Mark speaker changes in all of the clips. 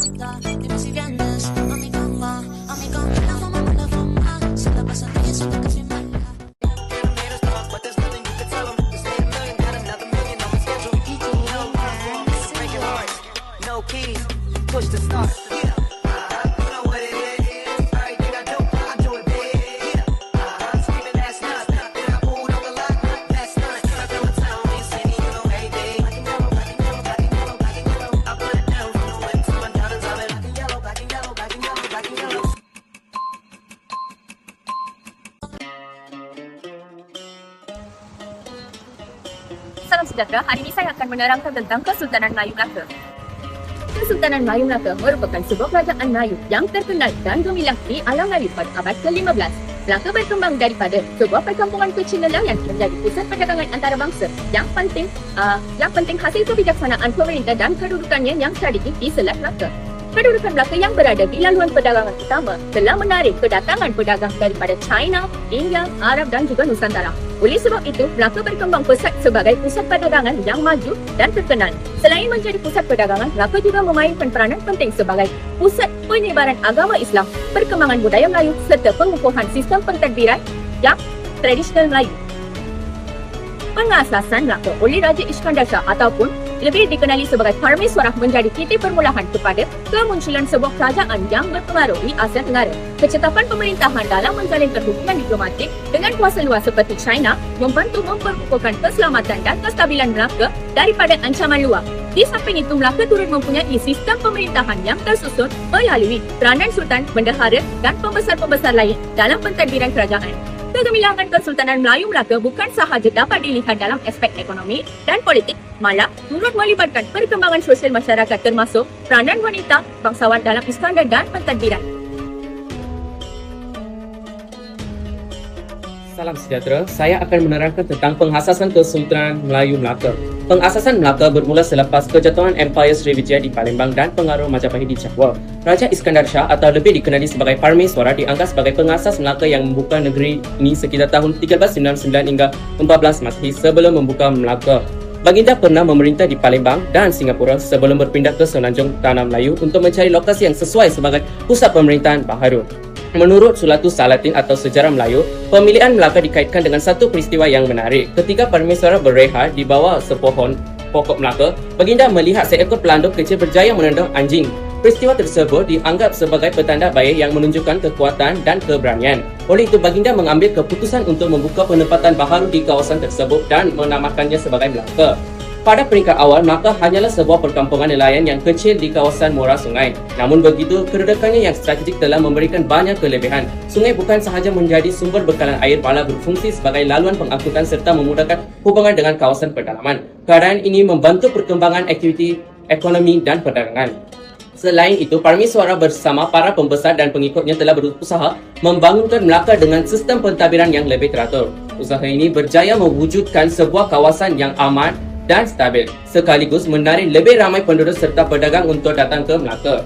Speaker 1: Dime si vienes a mi cama, la fama, la fama. Se la pasan bien, se te casi mala.
Speaker 2: Push the start.
Speaker 3: Salam sejahtera, hari ini saya akan menerangkan tentang Kesultanan Melayu Melaka. Kesultanan Melayu Melaka merupakan sebuah kerajaan Melayu yang terkenal dan gemilang di alam Melayu pada abad ke-15. Melaka berkembang daripada sebuah perkampungan kecil nelayan menjadi pusat perdagangan antarabangsa yang penting hasil kebijaksanaan pemerintah dan kedudukannya yang strategik di Selat Melaka. Kedudukan Melaka yang berada di laluan perdagangan utama telah menarik kedatangan pedagang daripada China, India, Arab dan juga Nusantara. Oleh sebab itu, Melaka berkembang pesat sebagai pusat perdagangan yang maju dan terkenal. Selain menjadi pusat perdagangan, Melaka juga memainkan peranan penting sebagai pusat penyebaran agama Islam, perkembangan budaya Melayu serta pengukuhan sistem pentadbiran yang tradisional Melayu. Pengasasan Melaka oleh Raja Iskandar Shah ataupun lebih dikenali sebagai Parmeswara menjadi titik permulaan kepada kemunculan sebuah kerajaan yang berpengaruh di Asia Tenggara. Kecekapan pemerintahan dalam menjalinkan hubungan diplomatik dengan kuasa luar seperti China membantu memperkukuhkan keselamatan dan kestabilan Melaka daripada ancaman luar. Di samping itu, Melaka turut mempunyai sistem pemerintahan yang tersusun melalui peranan sultan, bendahara dan pembesar-pembesar lain dalam pentadbiran kerajaan. Kegemilangan Kesultanan Melayu Melaka bukan sahaja dapat dilihat dalam aspek ekonomi dan politik, malah turut melibatkan perkembangan sosial masyarakat termasuk peranan wanita, bangsawan dalam Iskandar dan pentadbiran.
Speaker 4: Salam sejahtera, saya akan menerangkan tentang pengasasan Kesultanan Melayu Melaka. Pengasasan Melaka bermula selepas kejatuhan Empayar Sriwijaya di Palembang dan pengaruh Majapahit di Jawa. Raja Iskandar Shah atau lebih dikenali sebagai Parmeswara dianggap sebagai pengasas Melaka yang membuka negeri ini sekitar tahun 1399 hingga 14 Masehi sebelum membuka Melaka. Baginda pernah memerintah di Palembang dan Singapura sebelum berpindah ke Semenanjung Tanah Melayu untuk mencari lokasi yang sesuai sebagai pusat pemerintahan baharu. Menurut Sulatus Salatin atau Sejarah Melayu, pemilihan Melaka dikaitkan dengan satu peristiwa yang menarik. Ketika Parmeswara berehat di bawah sepohon pokok Melaka, Baginda melihat seekor pelanduk kecil berjaya menendang anjing. Peristiwa tersebut dianggap sebagai petanda baik yang menunjukkan kekuatan dan keberanian. Oleh itu, Baginda mengambil keputusan untuk membuka penempatan baharu di kawasan tersebut dan menamakannya sebagai Melaka. Pada peringkat awal, Melaka hanyalah sebuah perkampungan nelayan yang kecil di kawasan muara sungai. Namun begitu, kedudukannya yang strategik telah memberikan banyak kelebihan. Sungai bukan sahaja menjadi sumber bekalan air, malah berfungsi sebagai laluan pengangkutan serta memudahkan hubungan dengan kawasan pedalaman. Keadaan ini membantu perkembangan aktiviti ekonomi dan perdagangan. Selain itu, Parmeswara bersama para pembesar dan pengikutnya telah berusaha membangunkan Melaka dengan sistem pentadbiran yang lebih teratur. Usaha ini berjaya mewujudkan sebuah kawasan yang aman dan stabil, sekaligus menarik lebih ramai penduduk serta pedagang untuk datang ke Melaka.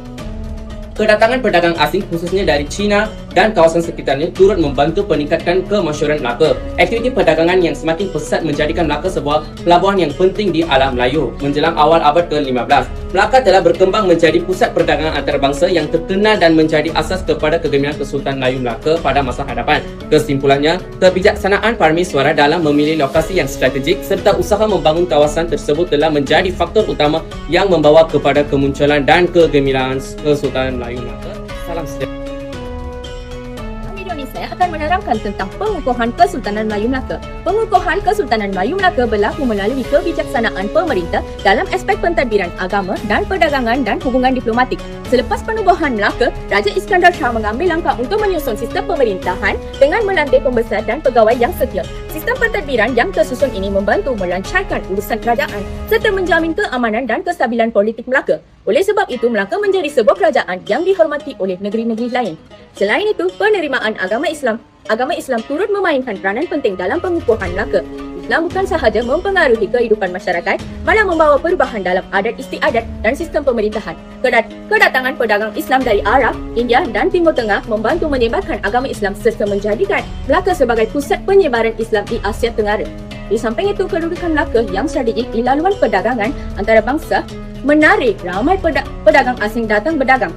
Speaker 4: Kedatangan pedagang asing khususnya dari China dan kawasan sekitarnya turut membantu peningkatkan kemasyhuran Melaka. Aktiviti perdagangan yang semakin pesat menjadikan Melaka sebuah pelabuhan yang penting di alam Melayu. Menjelang awal abad ke-15, Melaka telah berkembang menjadi pusat perdagangan antarabangsa yang terkenal dan menjadi asas kepada kegemilangan Kesultanan Melayu Melaka pada masa hadapan. Kesimpulannya, kebijaksanaan Parmeswara dalam memilih lokasi yang strategik serta usaha membangun kawasan tersebut telah menjadi faktor utama yang membawa kepada kemunculan dan kegemilangan Kesultanan Melayu Melaka. Salam sejahtera.
Speaker 3: Saya akan menerangkan tentang pengukuhan Kesultanan Melayu Melaka. Pengukuhan Kesultanan Melayu Melaka berlaku melalui kebijaksanaan pemerintah dalam aspek pentadbiran agama dan perdagangan dan hubungan diplomatik. Selepas penubuhan Melaka, Raja Iskandar Shah mengambil langkah untuk menyusun sistem pemerintahan dengan melantik pembesar dan pegawai yang setia. Sistem pentadbiran yang tersusun ini membantu melancarkan urusan kerajaan serta menjamin keamanan dan kestabilan politik Melaka. Oleh sebab itu, Melaka menjadi sebuah kerajaan yang dihormati oleh negeri-negeri lain. Selain itu, penerimaan agama Islam turut memainkan peranan penting dalam pengukuhan Melaka. Islam bukan sahaja mempengaruhi kehidupan masyarakat, malah membawa perubahan dalam adat istiadat dan sistem pemerintahan. Kedatangan pedagang Islam dari Arab, India dan Timur Tengah membantu menyebarkan agama Islam serta menjadikan Melaka sebagai pusat penyebaran Islam di Asia Tenggara. Di samping itu, kedudukan Melaka yang strategik di laluan perdagangan antarabangsa menarik ramai pedagang asing datang berdagang.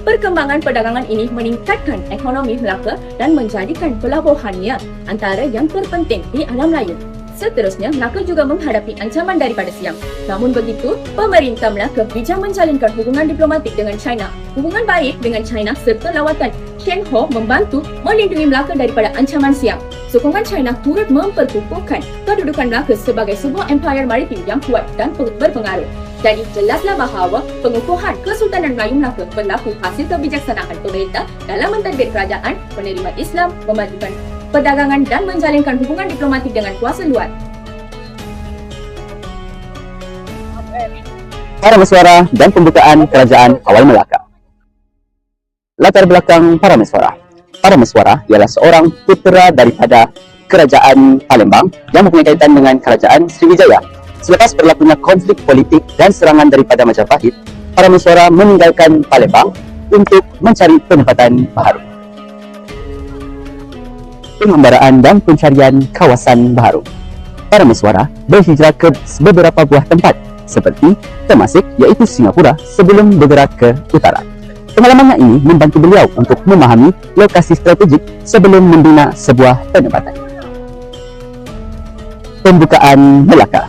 Speaker 3: Perkembangan perdagangan ini meningkatkan ekonomi Melaka dan menjadikan pelabuhannya antara yang terpenting di alam layu. Seterusnya, Melaka juga menghadapi ancaman daripada Siam. Namun begitu, pemerintah Melaka bijak menjalinkan hubungan diplomatik dengan China. Hubungan baik dengan China serta lawatan Chen Ho membantu melindungi Melaka daripada ancaman Siam. Sokongan China turut memperkukuhkan kedudukan Melaka sebagai sebuah empayar maritim yang kuat dan berpengaruh. Jadi jelaslah bahawa pengukuhan Kesultanan Melayu Melaka berlaku hasil kebijaksanaan pemerintah dalam mentadbir kerajaan, menerima Islam, memajukan perdagangan dan menjalinkan hubungan diplomatik dengan kuasa luar.
Speaker 2: Para Meswara dan pembukaan Kerajaan Awal Melaka. Latar belakang para Meswara. Para Meswara ialah seorang putera daripada Kerajaan Palembang yang mempunyai kaitan dengan Kerajaan Sriwijaya. Selepas berlakunya konflik politik dan serangan daripada Majapahit, para Meswara meninggalkan Palembang untuk mencari penempatan baharu. Pengembaraan dan pencarian kawasan baharu. Para Meswara berhijrah ke beberapa buah tempat seperti Temasek iaitu Singapura sebelum bergerak ke utara. Pengalamannya ini membantu beliau untuk memahami lokasi strategik sebelum membina sebuah penempatan. Pembukaan Melaka.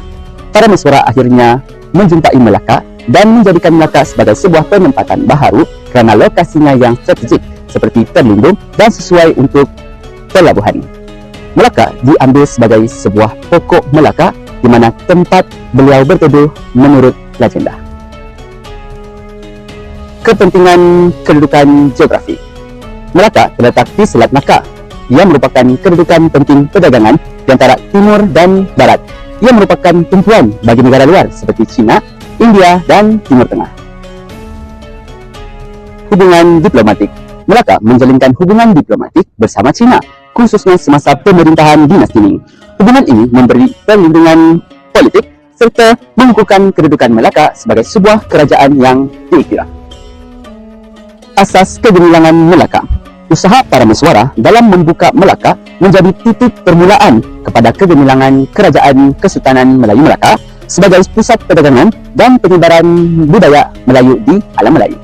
Speaker 2: Para Meswara akhirnya menjumpai Melaka dan menjadikan Melaka sebagai sebuah penempatan baharu kerana lokasinya yang strategik seperti terlindung dan sesuai untuk pelabuhan. Melaka diambil sebagai sebuah pokok Melaka di mana tempat beliau berteduh menurut legenda. Kepentingan kedudukan geografi. Melaka terletak di Selat Melaka. Ia merupakan kedudukan penting perdagangan di antara timur dan barat. Ia merupakan tumpuan bagi negara luar seperti China, India dan Timur Tengah. Hubungan diplomatik. Melaka menjalinkan hubungan diplomatik bersama China, khususnya semasa pemerintahan dinasti Ming. Hubungan ini memberi perlindungan politik serta mengukuhkan kedudukan Melaka sebagai sebuah kerajaan yang diiktiraf. Asas kegemilangan Melaka. Usaha para Meswara dalam membuka Melaka menjadi titik permulaan kepada kegemilangan Kerajaan Kesultanan Melayu Melaka sebagai pusat perdagangan dan penyebaran budaya Melayu di alam Melayu.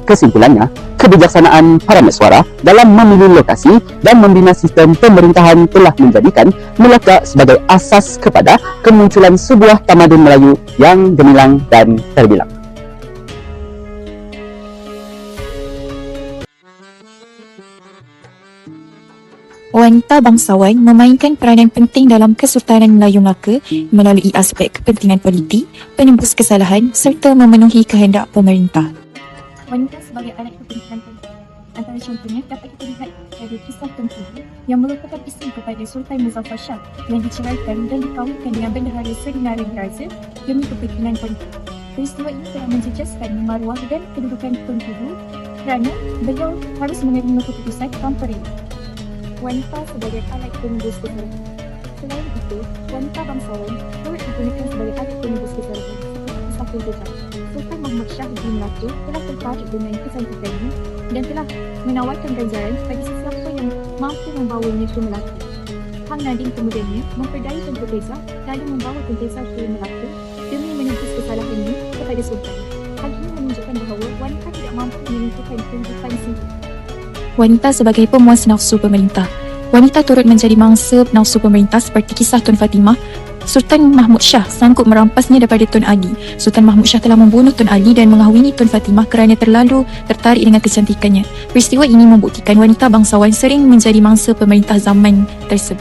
Speaker 2: Kesimpulannya, kebijaksanaan para Meswara dalam memilih lokasi dan membina sistem pemerintahan telah menjadikan Melaka sebagai asas kepada kemunculan sebuah tamadun Melayu yang gemilang dan terbilang.
Speaker 5: Wanita bangsawan memainkan peranan penting dalam Kesultanan Melayu Melaka melalui aspek kepentingan politik, penembus kesalahan serta memenuhi kehendak pemerintah. Wanita sebagai alat kepentingan politik. Antara contohnya dapat kita lihat dari kisah Tun Kidul yang merupakan isteri kepada Sultan Muzaffar Shah yang diceraikan dan dikahwinkan dengan Bendahara Seri Narain Raja demi kepentingan politik. Peristiwa ini telah menjejaskan maruah dan kedudukan Tun Kidul kerana beliau harus menerima keputusan tanpa rela. Wanita sebagai alat penembus kesalahan. Selain itu, wanita bangsawan turut digunakan sebagai alat penembus kesalahan seperti kisah Tun Kidul. Sultan Mahmud Shah di Melaka telah tertarik dengan kecantikannya dan telah menawarkan ganjaran bagi sesiapa yang mampu membawanya ke Melaka. Hang Nadim kemudiannya memperdaya Tun Teza lalu membawa Tun Teza ke Melaka demi menembus kesalahannya kepada Sultan. Hal ini menunjukkan bahawa wanita tidak mampu menentukan kehidupan sendiri. Wanita sebagai pemuas nafsu pemerintah. Wanita turut menjadi mangsa nafsu pemerintah seperti kisah Tun Fatimah. Sultan Mahmud Shah sanggup merampasnya daripada Tun Ali. Sultan Mahmud Shah telah membunuh Tun Ali dan mengahwini Tun Fatimah kerana terlalu tertarik dengan kecantikannya. Peristiwa ini membuktikan wanita bangsawan sering menjadi mangsa pemerintah zaman tersebut.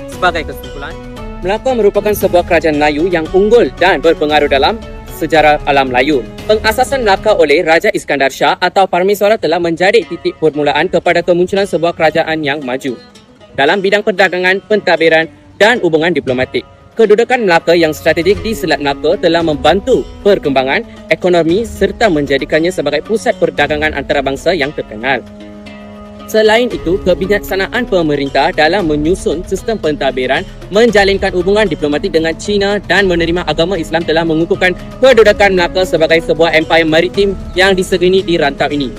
Speaker 4: Sebagai kesimpulan, Melaka merupakan sebuah kerajaan Melayu yang unggul dan berpengaruh dalam sejarah alam Melayu. Pengasasan Melaka oleh Raja Iskandar Shah atau Parmeswara telah menjadi titik permulaan kepada kemunculan sebuah kerajaan yang maju dalam bidang perdagangan, pentadbiran dan hubungan diplomatik. Kedudukan Melaka yang strategik di Selat Melaka telah membantu perkembangan ekonomi serta menjadikannya sebagai pusat perdagangan antarabangsa yang terkenal. Selain itu, kebijaksanaan pemerintah dalam menyusun sistem pentadbiran, menjalinkan hubungan diplomatik dengan China dan menerima agama Islam telah mengukuhkan kedudukan Melaka sebagai sebuah empayar maritim yang disegani di rantau ini.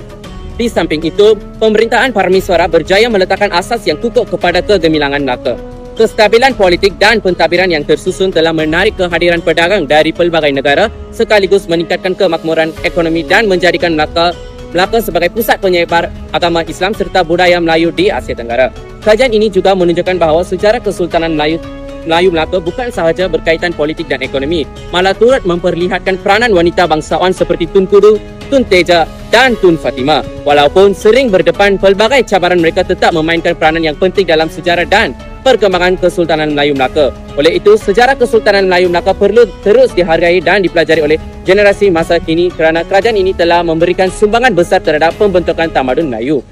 Speaker 4: Di samping itu, pemerintahan Parmeswara berjaya meletakkan asas yang kukuh kepada kegemilangan Melaka. Kestabilan politik dan pentadbiran yang tersusun telah menarik kehadiran pedagang dari pelbagai negara sekaligus meningkatkan kemakmuran ekonomi dan menjadikan Melaka sebagai pusat penyebar agama Islam serta budaya Melayu di Asia Tenggara. Kajian ini juga menunjukkan bahawa sejarah Kesultanan Melayu Melaka bukan sahaja berkaitan politik dan ekonomi, malah turut memperlihatkan peranan wanita bangsawan seperti Tun Kudu, Tun Teja dan Tun Fatimah. Walaupun sering berdepan pelbagai cabaran, mereka tetap memainkan peranan yang penting dalam sejarah dan perkembangan Kesultanan Melayu Melaka. Oleh itu, sejarah Kesultanan Melayu Melaka perlu terus dihargai dan dipelajari oleh generasi masa kini kerana kerajaan ini telah memberikan sumbangan besar terhadap pembentukan tamadun Melayu.